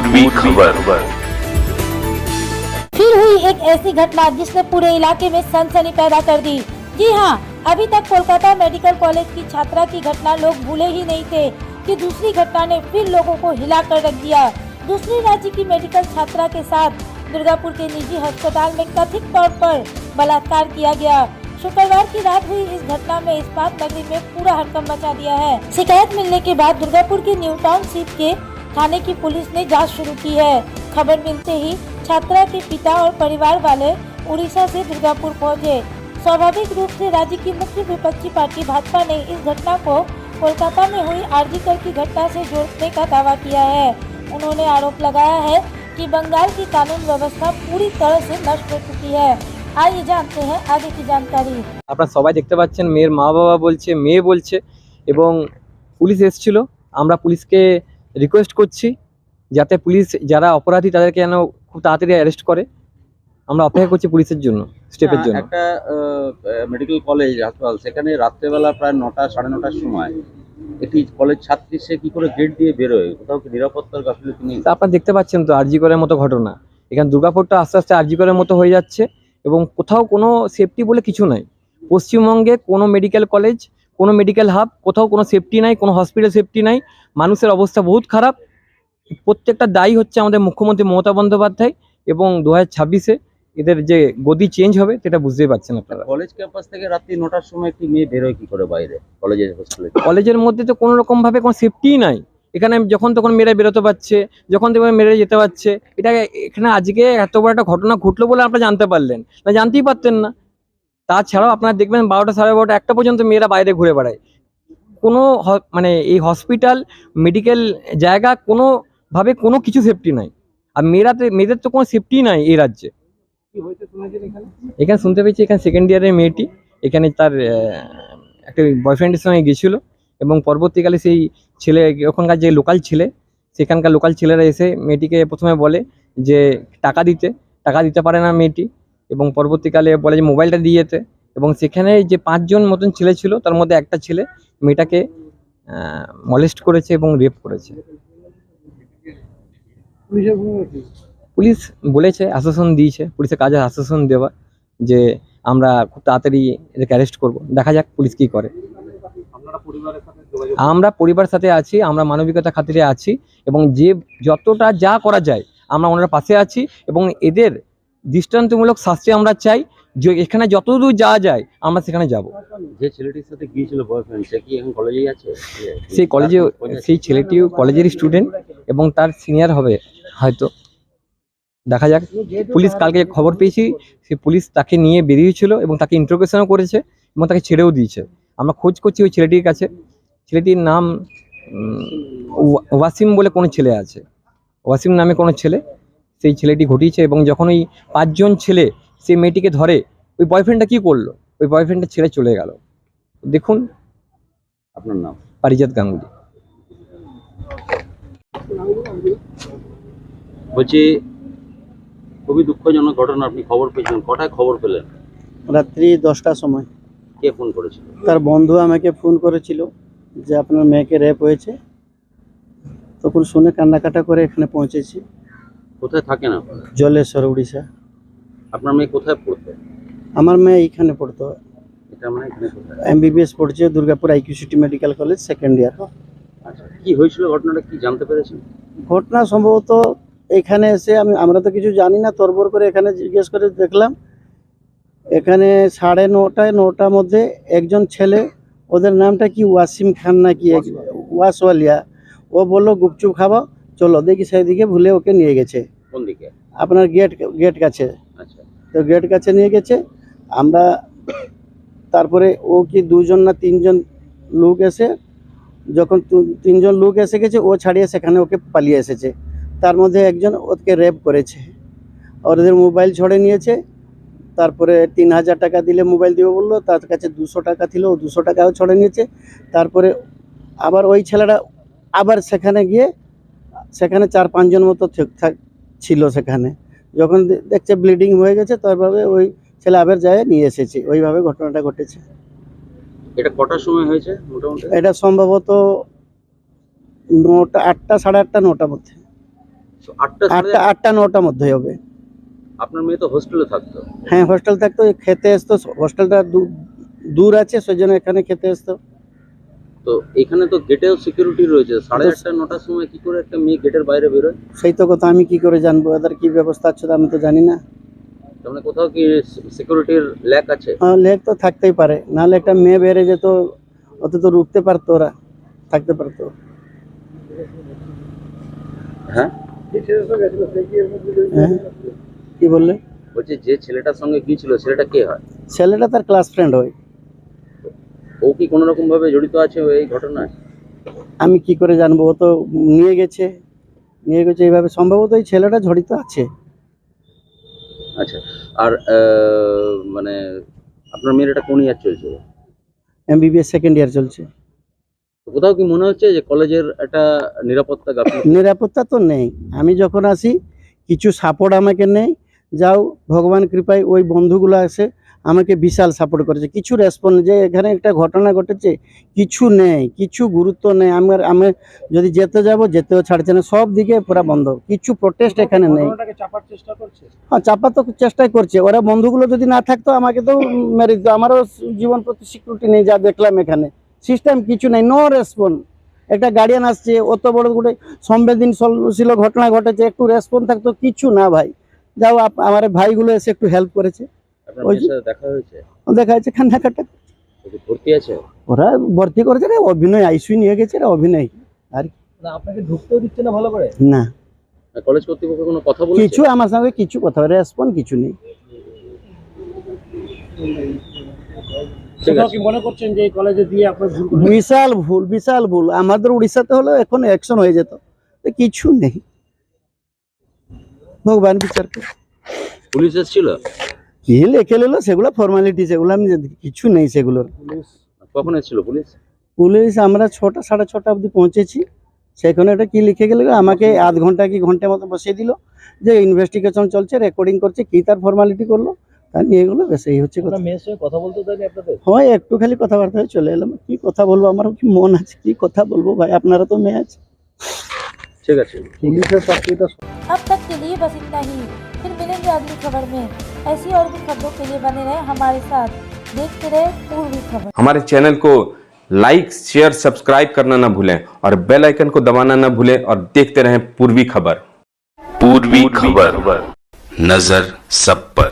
पूर्वी खबर। फिर हुई एक ऐसी घटना जिसने पूरे इलाके में सनसनी पैदा कर दी। जी हाँ, अभी तक कोलकाता मेडिकल कॉलेज की छात्रा की घटना लोग भूले ही नहीं थे कि दूसरी घटना ने फिर लोगों को हिला कर रख दिया। दूसरी राज्य की मेडिकल छात्रा के साथ दुर्गापुर के निजी अस्पताल में कथित तौर पर बलात्कार किया गया। शुक्रवार की रात हुई इस घटना में इस्पात नगरी में पूरा हड़कंप मचा दिया है। शिकायत मिलने के बाद दुर्गापुर के न्यू टाउनशिप के थाने की पुलिस ने जांच शुरू की है। खबर मिलते ही छात्रा के पिता और परिवार वाले उड़ीसा से दुर्गापुर पहुंचे। स्वाभाविक रूप से राज्य की मुख्य विपक्षी पार्टी भाजपा ने इस घटना को कोलकाता में हुई आरजीकर की घटना से जोड़ने का दावा किया है। उन्होंने आरोप लगाया है कि बंगाल की कानून व्यवस्था पूरी तरह से नष्ट हो चुकी है। आइए जानते हैं आगे की जानकारी। আপনারা সবাই দেখতে পাচ্ছেন মেয়ের মা বাবা বলছে, মেয়ে বলছে এবং পুলিশ এসেছিল। আমরা পুলিশকে রিকোয়েস্ট করছি যাতে পুলিশ যারা অপরাধী তাদেরকে যেন খুব তাড়াতাড়ি অ্যারেস্ট করে। আমরা অপেক্ষা করছি পুলিশের জন্য, স্টেপের জন্য। একটা মেডিকেল কলেজ হাসপাতাল, সেখানে রাত্রেবেলা প্রায় 9টা 9:30টার সময় একটি কলেজ ছাত্রী সে কি করে গেট দিয়ে বেরোয়, কোথাও কি নিরাপত্তার গাফিলতি নেই? তা আপনারা দেখতে পাচ্ছেন তো আরজি করের মতো ঘটনা। এখানে দুর্গাপুরটা আস্তে আস্তে আরজি করের মতো হয়ে যাচ্ছে এবং কোথাও কোনো সেফটি বলে কিছু নাই। পশ্চিমবঙ্গে কোনো মেডিকেল কলেজ, কোনো মেডিকেল হাব, কোথাও কোনো সেফটি নাই, কোনো হসপিটাল সেফটি নাই। মানুষের অবস্থা বহুত খারাপ। প্রত্যেকটা দায়ী হচ্ছে আমাদের মুখ্যমন্ত্রী মমতা বন্দ্যোপাধ্যায় এবং 2026-এ এদের যে গদি চেঞ্জ হবে সেটা বুঝতেই পারছেন আপনারা। কলেজ ক্যাম্পাস থেকে রাত্রি 9টার সময় একটি মেয়ে বেরোয় কি করে বাইরে কলেজের হোস্টেলে? কলেজের মধ্যে তো কোনো রকমভাবে কোনো সেফটিই নাই। এখানে যখন তখন মেয়েরা বেরোতে পারছে, যখন তখন মেয়েরা যেতে পারছে। এটা এখানে আজকে এত বড় একটা ঘটনা ঘটলো বলে আপনারা জানতে পারলেন, না জানতেই পারতেন না। তাছাড়াও আপনারা দেখবেন 12টা, 12:30, 1টা পর্যন্ত মেয়েরা বাইরে ঘুরে বেড়ায়। কোনো মানে এই হসপিটাল, মেডিকেল জায়গা কোনোভাবে কোনো কিছু সেফটি নাই। আর মেয়েদের তো কোনো সেফটি নাই এই রাজ্যে। এখানে শুনতে পেয়েছি এখানে সেকেন্ড ইয়ারের মেয়েটি এখানে তার একটা বয়ফ্রেন্ডের সঙ্গে গেছিলো এবং পরবর্তীকালে সেই ছেলে, ওখানকার যে লোকাল ছেলে, সেখানকার লোকাল ছেলেরা এসে মেয়েটিকে প্রথমে বলে যে টাকা দিতে পারে না মেয়েটি এবং পরবর্তীকালে বলে যে মোবাইলটা দিয়ে যেতে। এবং সেখানে যে 5 জন মতন ছেলে ছিল তার মধ্যে একটা ছেলে মেয়েটাকে মলেস্ট করেছে এবং রেপ করেছে। পুলিশ বলেছে, আশ্বাসন দিয়েছে, পুলিশের কাজে আশ্বাসন দেওয়া যে আমরা খুব তাড়াতাড়ি এদেরকে অ্যারেস্ট করব। দেখা যাক পুলিশ কী করে। আমরা পরিবারের সাথে আছি, আমরা মানবিকতা খাতিরে আছি এবং যে যতটা যা করা যায় আমরা ওনার পাশে আছি এবং এদের দৃষ্টান্তমূলক শাস্তি আমরা চাই। যে এখানে যতদূর যাওয়া যায় আমরা সেখানে যাব। যে ছেলেটির সাথে গিয়েছিল বয়ফ্রেন্ড, সে কি এখন কলেজেই আছে? সেই ছেলেটিও কলেজের স্টুডেন্ট এবং তার সিনিয়র হবে হয়তো। দেখা যাক। পুলিশ কালকে খবর পেয়েছি, সে পুলিশ তাকে নিয়ে বেরিয়েছিল এবং তাকে ইন্টারোগেশনও করেছে এবং তাকে ছেড়েও দিয়েছে। আমরা খোঁজ করছি ওই ছেলেটির কাছে। ছেলেটির নাম ওয়াসিম বলে কোনো ছেলে আছে, ওয়াসিম নামে কোনো ছেলে। সেই ছেলেটি ঘটিয়েছে এবং যখন ওই 5 জন ছেলে সেই মেয়েটিকে ধরে, ওই বয়ফ্রেন্ডটা কী করলো, ওই বয়ফ্রেন্ডটা ছেড়ে চলে গেল। দেখুন। আপনার নাম? পারিজাত গাঙ্গুলি। বলছি, খুবই দুঃখজনক ঘটনা। আপনি খবর পেয়েছিলেন, কটায় খবর পেলেন? রাত্রি 10টার সময়। কে ফোন করেছিল? তার বন্ধু আমাকে ফোন করেছিল যে আপনার মেয়েকে রেপ হয়েছে। তখন শুনে কান্নাকাটা করে এখানে পৌঁছেছি। কোথায় থাকেন আপনারা? জলেশ্বর, উড়িষ্যা। আপনার মেয়ে কোথায় পড়তো? আমার মেয়ে এইখানে পড়তো। এটা মানে এখানে কোথায়? MBBS পড়ছে Durgapur IQCT medical college, second year. আচ্ছা, কি হয়েছিল ঘটনাটা, কি জানতে পেরেছেন? ঘটনা সম্ভবত এখানে এসে আমরা তো কিছু জানি না, তরবর করে এখানে জিজ্ঞেস করে দেখলাম। এখানে 9:30, 9টার মধ্যে একজন ছেলে, ওদের নামটা কি ওয়াসিম খান না কি, ওয়াসওয়ালিয়া, ও বললো গুপচুপ খাবো, চলো দেখি। সেদিকে ভুলে ওকে নিয়ে গেছে। কোন দিকে? আপনার গেট কাছে। আচ্ছা। তো গেট কাছে নিয়ে গেছে। আমরা তারপরে ও কি 2 জন না 3 জন লোক এসে, যখন 3 জন লোক এসে গেছে ও ছাড়িয়ে সেখানে ওকে পালিয়ে এসেছে। তার মধ্যে একজন ওকে রেপ করেছে, ওদের মোবাইল ছড়ে নিয়েছে। তারপরে 3000 টাকা দিলে মোবাইল দিবে বললো, তার কাছে 200 টাকা ছিল, ও 200 টাকাও ছড়ে নিয়েছে। তারপরে আবার ওই ছেলেটা আবার সেখানে গিয়ে, সেখানে 4-5 জন মতো ছিল সেখানে। যখন দেখছে ব্লিডিং হয়ে গেছে, তারপরে ওই ছেলে আবার যায় নিয়ে এসেছে। ওইভাবে ঘটনাটা ঘটেছে। এটা কটার সময় হয়েছে মোটামুটি? এটা সম্ভবত 9টা, 8টা, 8:30, 9টার মধ্যে। তো 8টা 9টার মধ্যে হবে। আপনার মেয়ে তো হোস্টেলে থাকতো। হ্যাঁ হোস্টেল থাকতো, খেতে আসতো, হোস্টেলটা দূর আছে সেই জন্য এখানে খেতে আসতো। তো এখানে তো গেটেও সিকিউরিটি রয়েছে, 8:30 9টার সময় কি করে একটা মেয়ে গেটের বাইরে বেরোয়? সেই তো কথা, আমি কি করে জানবো এদের কি ব্যবস্থা আছে, আমি তো জানি না। তার মানে কোথাও কি সিকিউরিটির ল্যাক আছে? লেগ তো থাকতেই পারে, নাহলে একটা মেয়ে বেড়ে যেত, অত তো রুখতে পারতো, ওরা থাকতে পারতো। হ্যাঁ হ্যাঁ, কি বললে? বলছি যে ছেলেটার সঙ্গে গিয়েছিল ছেলেটা কে হয়? ছেলেটা তার ক্লাস ফ্রেন্ড হয়। ও কি কোনো রকম ভাবে জড়িত আছে এই ঘটনায়? আমি কি করে জানবো, ও তো নিয়ে গেছে এইভাবে, সম্ভবত এই ছেলেটা জড়িত আছে। আচ্ছা, আর মানে আপনার মেয়ের এটা কোন ইয়ার চলছে? MBBS সেকেন্ড ইয়ার চলছে। তো কোথাও কি মনে হচ্ছে যে কলেজের একটা নিরাপত্তা গাফিলতি? নিরাপত্তা তো নেই। আমি যখন আসি কিছু সাপোর্ট আমাকে নেই, যাও ভগবান কৃপায় ওই বন্ধুগুলো আছে আমাকে বিশাল সাপোর্ট করেছে। কিছু রেসপন্স, যে এখানে একটা ঘটনা ঘটেছে কিছু নেই, কিছু গুরুত্ব নেই। আমি যদি যেতেও ছাড়ছে না, সব দিকে পুরো বন্ধ, কিছু প্রোটেস্ট এখানে নেই। হ্যাঁ চাপার তো চেষ্টাই করছে ওরা। বন্ধুগুলো যদি না থাকতো আমাকে তো মেরে দিত। আমারও জীবন প্রতি সিকিউরিটি নেই, যা দেখলাম এখানে সিস্টেম কিছু নেই, নো রেসপন্স। একটা গার্ডিয়ান আসছে, অত বড় করে সংবেদনশীল ঘটনা ঘটেছে, একটু রেসপন্স থাকতো, কিছু না ভাই। যাও আমার ভাইগুলো এসে একটু হেল্প করেছে। আপনার মেয়ের সাথে দেখা হয়েছে? দেখা যাচ্ছে কান্নাকাটা, ও কি ভর্তি আছে? ওরা ভর্তি করেছে রে, অভিনয় আইসিইউ নিয়ে গেছে রে, অভিনয়। আর আপনাকে ঢুকতেও দিচ্ছে না ভালো করে? না, কলেজ কর্তৃপক্ষ কোনো কথা বলেছে? কিছু আমার সঙ্গে কিছু কথা, রেসপন্স কিছু নেই। ঠিক আছে। মনে করছেন যে এই কলেজে দিয়ে আপনার বিশাল ভুল। আমাদের উড়িষ্যাতে হলো এখন অ্যাকশন হয়ে যেত, তো কিছু নেই। ভগবান বিচার করে। পুলিশ এসেছিল? কি লেখে নিল সেগুলো ফর্মালিটি, সেগুলো আমি কিছু নেই সেগুলোর। কখন এসেছিল পুলিশ? পুলিশ আমরা 6টা 6:30 অবধি পৌঁছেছি। সেখানে একটা কি লিখে গেল, আমাকে আধ ঘন্টা কি ঘন্টার মতো বসিয়ে দিল, যে ইনভেস্টিগেশন চলছে, রেকর্ডিং করছে, কি তার ফর্মালিটি করলো, তার নিয়ে গেলো, বেশ এই হচ্ছে কথা। মেয়ের সঙ্গে কথা বলতে দেয়নি আপনাদের? হয় একটু খালি কথাবার্তা হয়ে চলে এলাম। কি কথা বলবো, আমারও কি মন আছে, কি কথা বলবো ভাই, আপনারা তো মেয়ে আছে। ঠিক আছে। পুলিশের চাকরিটা अब तक के लिए बस इतना ही। फिर मिलेंगे अगली खबर में। ऐसी और भी खबरों के लिए बने रहे हमारे साथ। देखते रहे पूर्वी खबर। हमारे चैनल को लाइक शेयर सब्सक्राइब करना ना भूलें और बेल आइकन को दबाना ना भूलें और देखते रहें पूर्वी खबर। पूर्वी खबर, नजर सब पर।